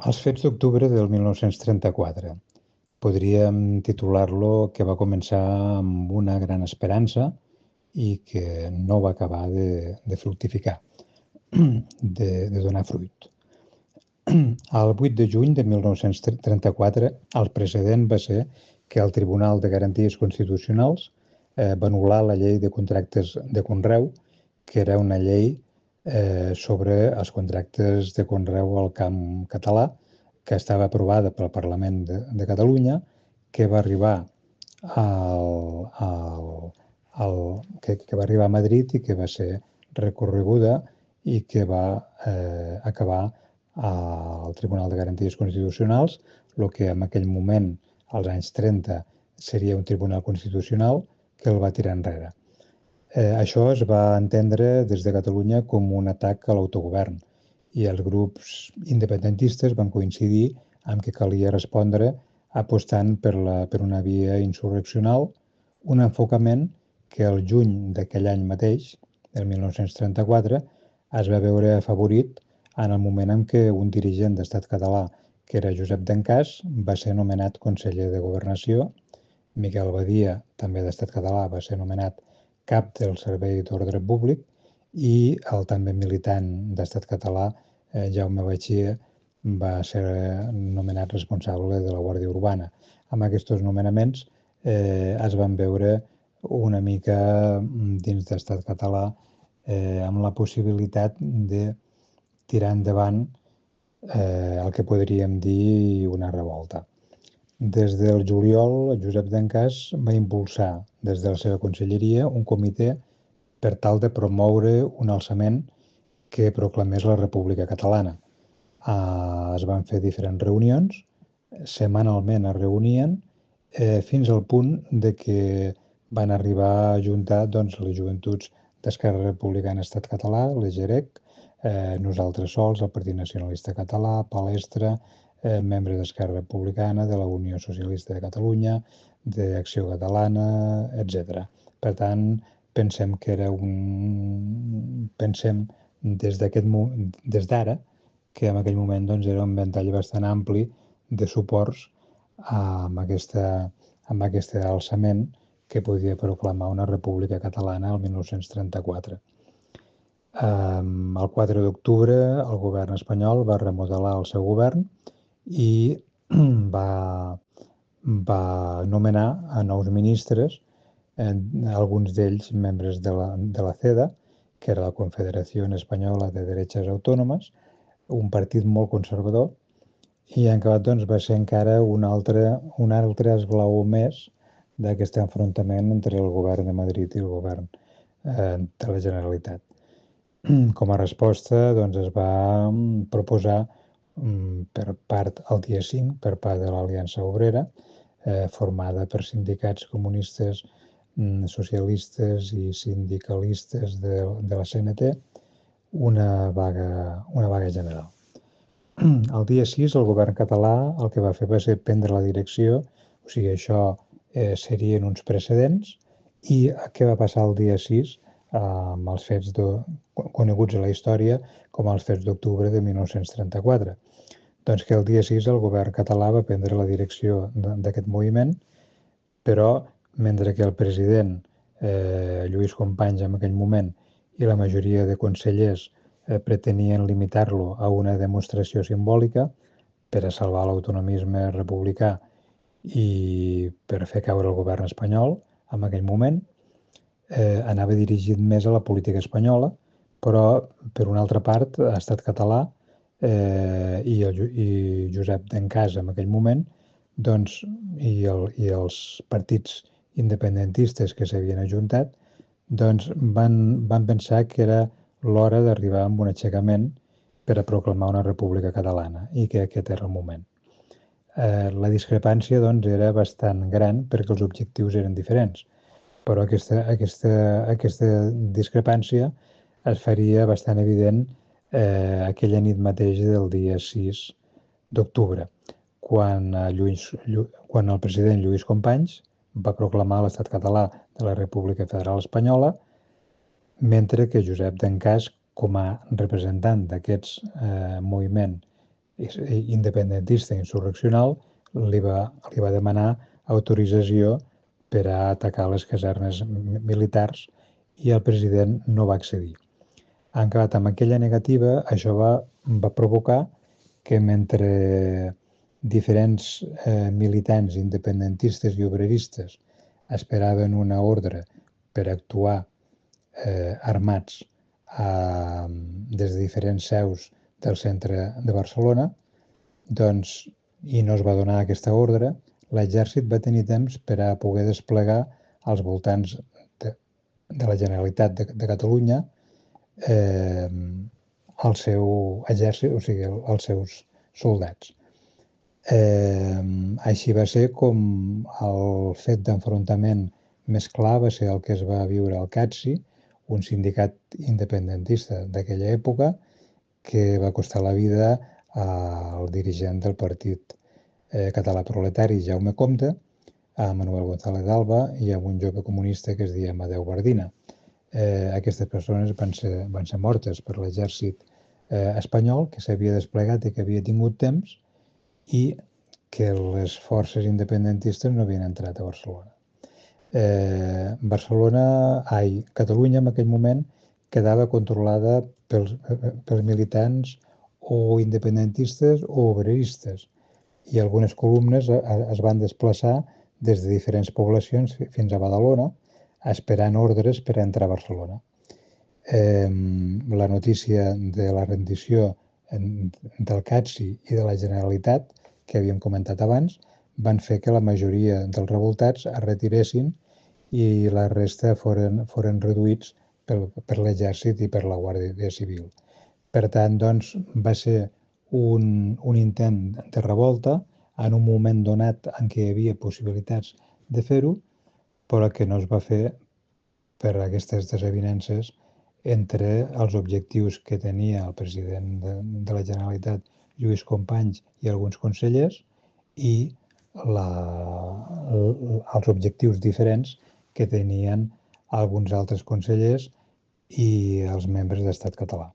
Els fets d'octubre del 1934. Podríem titular-lo que va començar amb una gran esperança i que no va acabar de fructificar, de donar fruit. El 8 de juny de 1934, el precedent va ser que el Tribunal de Garanties Constitucionals va anul·lar la llei de contractes de conreu, que era una llei sobre els contractes de conreu al camp català, que estava aprovada pel Parlament de Catalunya, que va arribar al, al, que va arribar a Madrid i que va ser recorreguda i que va acabar al Tribunal de Garanties Constitucionals, el que en aquell moment, als anys 30, seria un Tribunal Constitucional que el va tirar enrere. Això es va entendre des de Catalunya com un atac a l'autogovern i els grups independentistes van coincidir amb que calia respondre apostant per una via insurreccional, un enfocament que el juny d'aquell any mateix, del 1934, es va veure afavorit en el moment en què un dirigent d'Estat català, que era Josep Dencàs, va ser nomenat conseller de Governació. Miquel Badia, també d'Estat català, va ser nomenat cap del Servei d'Ordre Públic i el també militant d'Estat català, Jaume Batxia, va ser nomenat responsable de la Guàrdia Urbana. Amb aquests nomenaments es van veure una mica dins d'Estat català amb la possibilitat de tirar endavant el que podríem dir una revolta. Des del juliol, Josep Dencàs va impulsar des de la seva conselleria un comitè per tal de promoure un alçament que proclamés la República Catalana. Es van fer diferents reunions, setmanalment es reunien, fins al punt de que van arribar a juntar les joventuts d'Esquerra Republicana Estat Català, l'EGEREC, nosaltres sols, el Partit Nacionalista Català, Palestra, membre d'Esquerra Republicana, de la Unió Socialista de Catalunya, d'Acció Catalana, etc. Per tant, pensem que era pensem des d'ara que en aquell moment era un ventall bastant ampli de suports amb aquest alçament que podia proclamar una república catalana el 1934. El 4 d'octubre el govern espanyol va remodelar el seu govern i va nomenar a nous ministres, alguns d'ells membres de la CEDA, que era la Confederació Espanyola de Derechas Autónomas, un partit molt conservador, i en acabat va ser encara un altre esglaó més d'aquest enfrontament entre el govern de Madrid i el govern de la Generalitat. Com a resposta, es va proposar per part, el dia 5, per part de l'Aliança Obrera, formada per sindicats comunistes, socialistes i sindicalistes de la CNT, una vaga general. El dia 6 el govern català el que va fer va ser prendre la direcció, o sigui, això serien uns precedents, i què va passar el dia 6 amb els fets coneguts a la història com els fets d'octubre de 1934. Doncs que el dia 6 el govern català va prendre la direcció d'aquest moviment, però mentre que el president Lluís Companys en aquell moment i la majoria de consellers pretenien limitar-lo a una demostració simbòlica per a salvar l'autonomisme republicà i per fer caure el govern espanyol en aquell moment, anava dirigit més a la política espanyola, però, per una altra part, a Estat català i Josep Dencàs en aquell moment, i els partits independentistes que s'havien ajuntat, van pensar que era l'hora d'arribar amb un aixecament per a proclamar una república catalana i que aquest era el moment. La discrepància era bastant gran perquè els objectius eren diferents, però aquesta discrepància es faria bastant evident aquella nit mateix del dia 6 d'octubre, quan el president Lluís Companys va proclamar l'estat català de la República Federal Espanyola, mentre que Josep Dencàs, com a representant d'aquest moviment independentista insurreccional, li va demanar autorització per a atacar les casernes militars i el president no va accedir. En acabat amb aquella negativa, això va provocar que mentre diferents militants independentistes i obreristes esperaven una ordre per actuar armats des de diferents seus del centre de Barcelona, doncs, i no es va donar aquesta ordre, l'exèrcit va tenir temps per a poder desplegar als voltants de la Generalitat de Catalunya el seu exèrcit, o sigui, els seus soldats. Així va ser com el fet d'enfrontament més clar va ser el que es va viure al CATSI, un sindicat independentista d'aquella època que va costar la vida al dirigent del Partit Català Proletari, Jaume Comte, a Manuel González Alba i a un jove comunista que es deia Amadeu Bardina. Aquestes persones van ser mortes per l'exèrcit espanyol, que s'havia desplegat i que havia tingut temps, i que les forces independentistes no havien entrat a Barcelona. Catalunya en aquell moment quedava controlada pels militants o independentistes o obreristes i algunes columnes es van desplaçar des de diferents poblacions fins a Badalona esperant ordres per entrar a Barcelona. La notícia de la rendició del CATSI i de la Generalitat, que havíem comentat abans, van fer que la majoria dels revoltats es retiressin i la resta foren reduïts per l'exèrcit i per la Guàrdia Civil. Per tant, doncs, va ser un intent de revolta en un moment donat en què hi havia possibilitats de fer-ho, però que no es va fer per aquestes desavinences entre els objectius que tenia el president de la Generalitat, Lluís Companys, i alguns consellers, i els objectius diferents que tenien alguns altres consellers i els membres d'Estat català.